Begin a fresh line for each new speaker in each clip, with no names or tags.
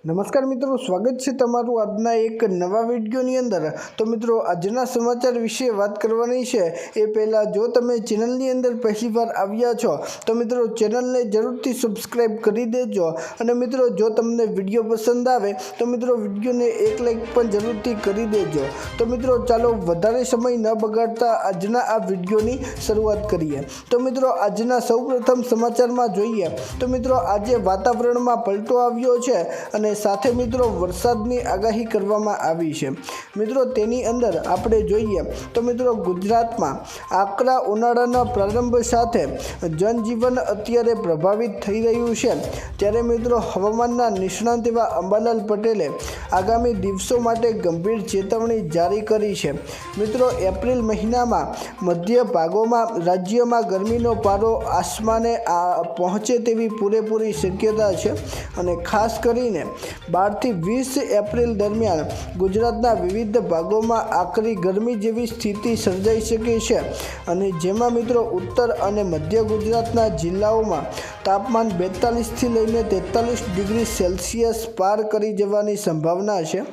નમસ્કાર મિત્રો, સ્વાગત છે તમારું આજના એક નવા વિડીયોની અંદર। તો મિત્રો, આજના સમાચાર વિશે વાત કરવાની છે એ પહેલાં જો તમે ચેનલની અંદર પહેલીવાર આવ્યા છો તો મિત્રો ચેનલને જરૂરથી સબસ્ક્રાઈબ કરી દેજો। અને મિત્રો, જો તમને વિડીયો પસંદ આવે તો મિત્રો વિડીયોને એક લાઈક પણ જરૂરથી કરી દેજો। તો મિત્રો, ચાલો વધારે સમય ન બગાડતા આજના આ વિડીયોની શરૂઆત કરીએ। તો મિત્રો, આજના સૌપ્રથમ સમાચારમાં જોઈએ તો મિત્રો આજે વાતાવરણમાં પલટો આવ્યો છે અને સાથે મિત્રો વરસાદની આગાહી કરવામાં આવી છે। મિત્રો, તેની અંદર આપણે જોઈએ તો મિત્રો ગુજરાતમાં આકરા ઉનાળાના પ્રારંભ સાથે જનજીવન અત્યારે પ્રભાવિત થઈ રહ્યું છે। ત્યારે મિત્રો હવામાનના નિષ્ણાત એવા અંબાલાલ પટેલે આગામી દિવસો માટે ગંભીર ચેતવણી જારી કરી છે। મિત્રો, એપ્રિલ મહિનામાં મધ્ય ભાગોમાં રાજ્યમાં ગરમીનો પારો આસમાને પહોંચે તેવી પૂરેપૂરી શક્યતા છે અને ખાસ કરીને 12 થી 20 એપ્રિલ દરમિયાન ગુજરાતના વિવિધ ભાગોમાં આકરી ગરમી જેવી સ્થિતિ સર્જાઈ શકે છે અને જેમાં મિત્રો ઉત્તર અને મધ્ય ગુજરાતના જિલ્લાઓમાં તાપમાન 42 થી લઈને 43 ડિગ્રી સેલ્સિયસ પાર કરી જવાની સંભાવના છે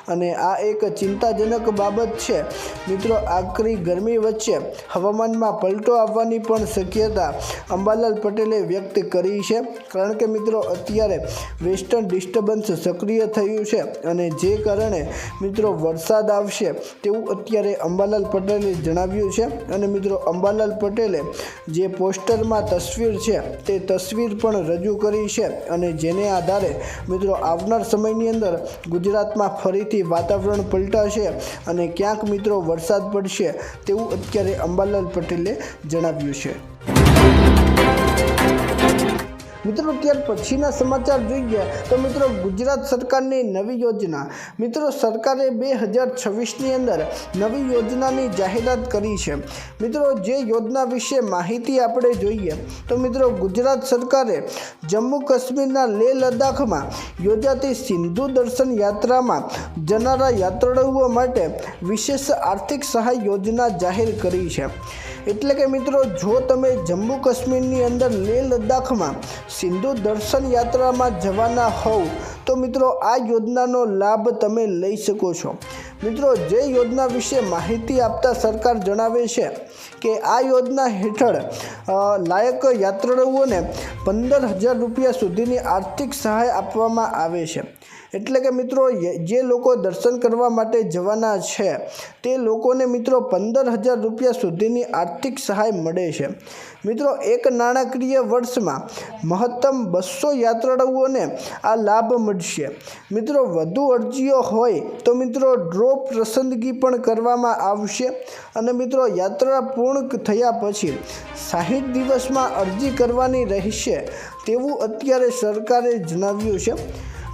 અને આ એક ચિંતાજનક બાબત છે। મિત્રો, આકરી ગરમી વચ્ચે હવામાનમાં પલટો આવવાની પણ શક્યતા અંબાલાલ પટેલે વ્યક્ત કરી છે, કારણ કે મિત્રો અત્યારે વેસ્ટર્ન ડિસ્ટર્બન્સ સક્રિય થયું છે અને જે કારણે મિત્રો વરસાદ આવશે તેવું અત્યારે અંબાલાલ પટેલે જણાવ્યું છે। અને મિત્રો અંબાલાલ પટેલે જે પોસ્ટરમાં તસવીર છે તે તસવીર પણ રજૂ કરી છે અને જેને આધારે મિત્રો આવનાર સમયની અંદર ગુજરાતમાં ફરીથી વાતાવરણ પલટાશે અને ક્યાંક મિત્રો વરસાદ પડશે તેવું અત્યારે અંબાલાલ પટેલે જણાવ્યું છે। મિત્રો, ત્યાર પછીના સમાચાર જોઈએ તો મિત્રો ગુજરાત સરકારની નવી યોજના। મિત્રો, સરકારે 2026ની અંદર નવી યોજનાની જાહેરાત કરી છે। મિત્રો, જે યોજના વિશે માહિતી આપણે જોઈએ તો મિત્રો ગુજરાત સરકારે જમ્મુ કાશ્મીરના લેહ લદ્દાખમાં યોજાતી સિંધુ દર્શન યાત્રામાં જનારા યાત્રાળુઓ માટે વિશેષ આર્થિક સહાય યોજના જાહેર કરી છે। એટલે કે મિત્રો, જો તમે જમ્મુ કાશ્મીરની અંદર લેહ લદ્દાખમાં સિંધુ દર્શન યાત્રામાં જવાના હોવ તો મિત્રો આ યોજનાનો લાભ તમે લઈ શકો છો। મિત્રો, જે યોજના વિશે માહિતી આપતા સરકાર જણાવે છે કે આ યોજના હેઠળ લાયક યાત્રાળુઓને 15,000 રૂપિયા સુધીની આર્થિક સહાય આપવામાં આવે છે। એટલે કે મિત્રો જે લોકો દર્શન કરવા માટે જવાના છે તે લોકોને મિત્રો 15,000 રૂપિયા સુધીની આર્થિક સહાય મળે છે। મિત્રો, એક નાણાકીય વર્ષમાં મહત્તમ 200 યાત્રાળુઓને આ લાભ મળશે। મિત્રો, વધુ અરજીઓ હોય તો મિત્રો ડ્રો પસંદગી પણ કરવામાં આવશે અને મિત્રો યાત્રા પૂર્ણ થયા પછી 60 દિવસમાં અરજી કરવાની રહેશે તેવું અત્યારે સરકારે જણાવ્યું છે।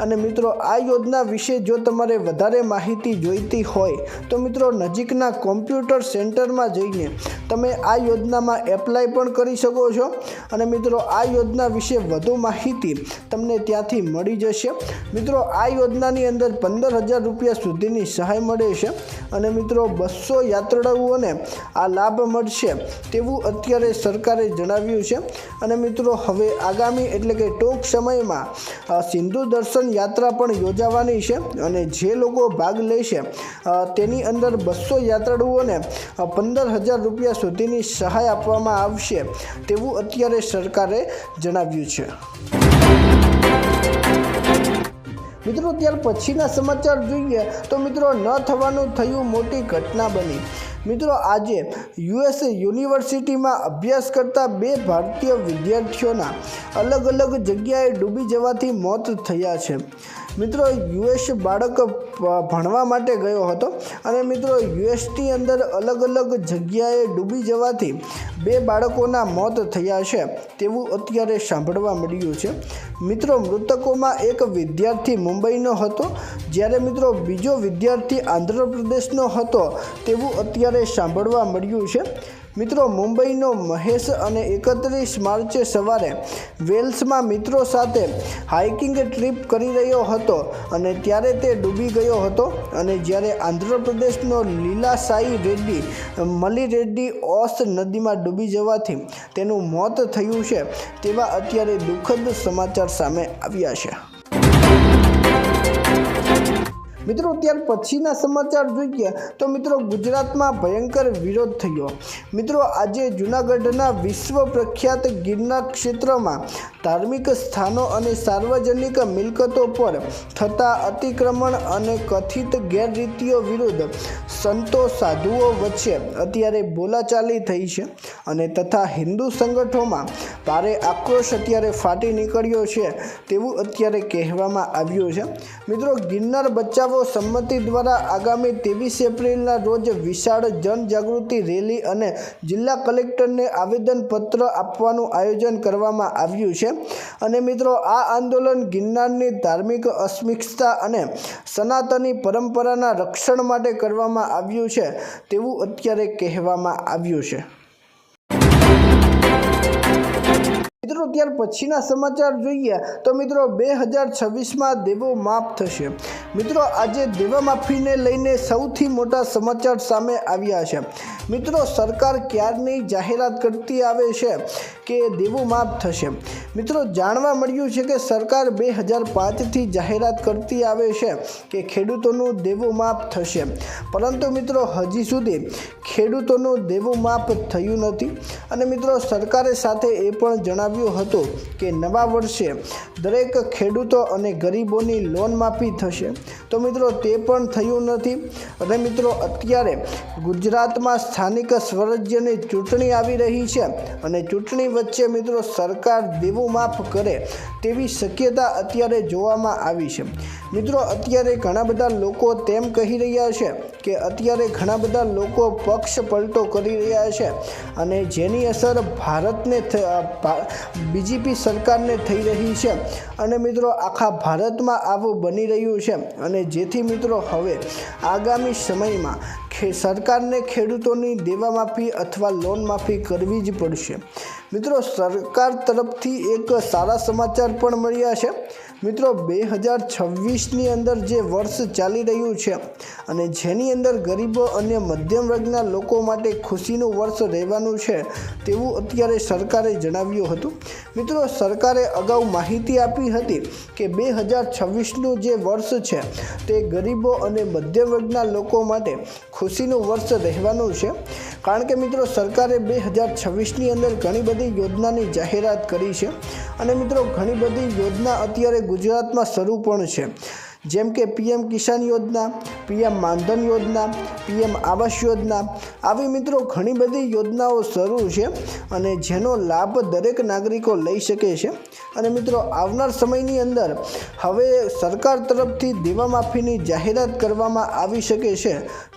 અને મિત્રો આ યોજના વિશે જો તમારે વધારે માહિતી જોઈતી હોય તો મિત્રો નજીકના કોમ્પ્યુટર સેન્ટરમાં જઈને તમે આ યોજનામાં એપ્લાય પણ કરી શકો છો અને મિત્રો આ યોજના વિશે વધુ માહિતી તમને ત્યાંથી મળી જશે। મિત્રો, આ યોજનાની અંદર 15,000 રૂપિયા સુધીની સહાય મળે છે અને મિત્રો 200 યાત્રાળુઓને આ લાભ મળશે તેવું અત્યારે સરકારે જણાવ્યું છે। અને મિત્રો હવે આગામી એટલે કે ટૂંક સમયમાં સિંધુ દર્શન યાત્રા પણ યોજાવાની છે અને જે લોકો ભાગ લેશે તેની અંદર 200 યાત્રાળુઓને 15,000 રૂપિયા સુધીની સહાય આપવામાં આવશે તેવું અત્યારે સરકારે જણાવ્યું છે। મિત્રો, ત્યાર પછીના સમાચાર જોઈએ તો મિત્રો ન થવાનું થયું, મોટી ઘટના બની। મિત્રો, આજે US યુનિવર્સિટીમાં અભ્યાસ કરતા 2 ભારતીય વિદ્યાર્થીઓના અલગ અલગ જગ્યાએ ડૂબી જવાથી મોત થયા છે। મિત્રો, US બાળક ભણવા માટે ગયો હતો અને મિત્રો USની અંદર અલગ અલગ જગ્યાએ ડૂબી જવાથી 2 બાળકોના મોત થયા છે તેવું અત્યારે સાંભળવા મળ્યું છે। મિત્રો, મૃતકોમાં એક વિદ્યાર્થી મુંબઈનો હતો જ્યારે મિત્રો બીજો વિદ્યાર્થી આંધ્રપ્રદેશનો હતો તેવું અત્યારે સાંભળવા મળ્યું છે। મિત્રો, મુંબઈનો મહેશ અને 31 માર્ચે સવારે વેલ્સમાં મિત્રો સાથે હાઇકિંગ ટ્રીપ કરી રહ્યો હતો અને ત્યારે તે ડૂબી ગયો હતો અને જ્યારે આંધ્રપ્રદેશનો લીલાસાઈ રેડ્ડી મલી રેડ્ડી ઓસ નદીમાં ડૂબી જવાથી તેનું મોત થયું છે તેવા અત્યારે દુઃખદ સમાચાર સામે આવ્યા છે। મિત્રો ત્યાર પછીના સમાચાર જોઈએ તો મિત્રો ગુજરાતમાં ભયંકર વિરોધ થયો। મિત્રો આજે જૂનાગઢના વિશ્વ પ્રખ્યાત ગિરનાર ક્ષેત્રમાં ધાર્મિક સ્થાનો અને સાર્વજનિક મિલકતો પર થતા અતિક્રમણ અને કથિત ગેરરીતિઓ વિરુદ્ધ સંતો સાધુઓ વચ્ચે અત્યારે બોલાચાલી થઈ છે અને તથા હિન્દુ સંગઠનોમાં ભારે આક્રોશ અત્યારે ફાટી નીકળ્યો છે તેવું અત્યારે કહેવામાં આવ્યું છે। મિત્રો ગિરનાર બચાવો સંમતિ દ્વારા આગામી 23 એપ્રિલના રોજ વિશાળ જનજાગૃતિ રેલી અને જિલ્લા કલેક્ટરને આવેદનપત્ર આપવાનું આયોજન કરવામાં આવ્યું છે અને મિત્રો આ આંદોલન ગિરનારની ધાર્મિક અસ્મિતા અને સનાતની પરંપરાના રક્ષણ માટે કરવામાં આવ્યું છે તેવું અત્યારે કહેવામાં આવ્યું છે। મિત્રો ત્યાર પછીના સમાચાર જોઈએ તો મિત્રો 2026માં દેવો માફ થશે। મિત્રો આજે દેવામાફીને લઈને સૌથી મોટા સમાચાર સામે આવ્યા છે। મિત્રો સરકાર ક્યારની જાહેરાત કરતી આવે છે કે દેવું માફ થશે। મિત્રો જાણવા મળ્યું છે કે સરકાર 2005થી જાહેરાત કરતી આવે છે કે ખેડૂતોનું દેવું માફ થશે, પરંતુ મિત્રો હજી સુધી ખેડૂતોનું દેવું માફ થયું નથી અને મિત્રો સરકારે સાથે એ પણ જણાવ્યું હતું કે નવા વર્ષે દરેક ખેડૂતો અને ગરીબોની લોન માફી થશે, તો મિત્રો તે પણ થયું નથી અને મિત્રો અત્યારે ગુજરાતમાં સ્થાનિક સ્વરાજ્યની ચૂંટણી આવી રહી છે અને ચૂંટણી વચ્ચે મિત્રો સરકાર દેવું માફ કરે તેવી શક્યતા અત્યારે જોવામાં આવી છે। મિત્રો અત્યારે ઘણા બધા લોકો તેમ કહી રહ્યા છે કે અત્યારે ઘણા બધા લોકો પક્ષ પલટો કરી રહ્યા છે અને જેની અસર ભારતને બીજેપી સરકારને થઈ રહી છે અને મિત્રો આખા ભારતમાં આવું બની રહ્યું છે અને જેથી મિત્રો હવે આગામી સમયમાં સરકારને ખેડૂતોની દેવા માફી અથવા લોન માફી કરવી જ પડશે। મિત્રો સરકાર તરફથી એક સારા સમાચાર પણ મળ્યા છે। મિત્રો 2026ની અંદર જે વર્ષ ચાલી રહ્યું છે અને જેની અંદર ગરીબો અને મધ્યમ વર્ગના લોકો માટે ખુશીનું વર્ષ રહેવાનું છે તેવું અત્યારે સરકારે જણાવ્યું હતું। મિત્રો સરકારે અગાઉ માહિતી આપી હતી કે 2026નું જે વર્ષ છે તે ગરીબો અને મધ્યમ વર્ગના લોકો માટે ખુશીનું વર્ષ રહેવાનું છે, કારણ કે મિત્રો સરકારે 2026ની અંદર ઘણી બધી યોજનાની જાહેરાત કરી છે અને મિત્રો ઘણી બધી યોજના અત્યારે ગુજરાતમાં શરૂ પણ છે, જેમ કે PM કિસાન યોજના, PM માનધન યોજના, PM આવાસ યોજના, આવી મિત્રો ઘણી બધી યોજનાઓ શરૂ છે અને જેનો લાભ દરેક નાગરિકો લઈ શકે છે અને મિત્રો આવનાર સમયની અંદર હવે સરકાર તરફથી દેવા માફીની જાહેરાત કરવામાં આવી શકે છે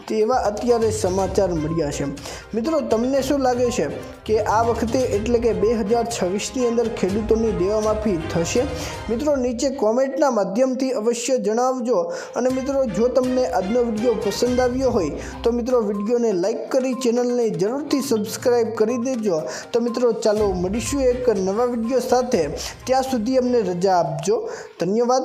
તેવા અત્યારે સમાચાર મળ્યા છે। મિત્રો તમને શું લાગે છે કે આ વખતે એટલે કે 2026ની અંદર ખેડૂતોની દેવા માફી થશે? મિત્રો નીચે કોમેન્ટના માધ્યમથી અવશ્ય જણાવજો અને મિત્રો જો તમને આજનો વિડીયો પસંદ આવ્યો હોય તો મિત્રો વિડીયોને લાઈક કરી ચેનલને જરૂરથી સબસ્ક્રાઈબ કરી દેજો। તો મિત્રો ચાલો મળીશું એક નવા વિડીયો સાથે, ત્યાં સુધી અમને રજા આપજો। ધન્યવાદ।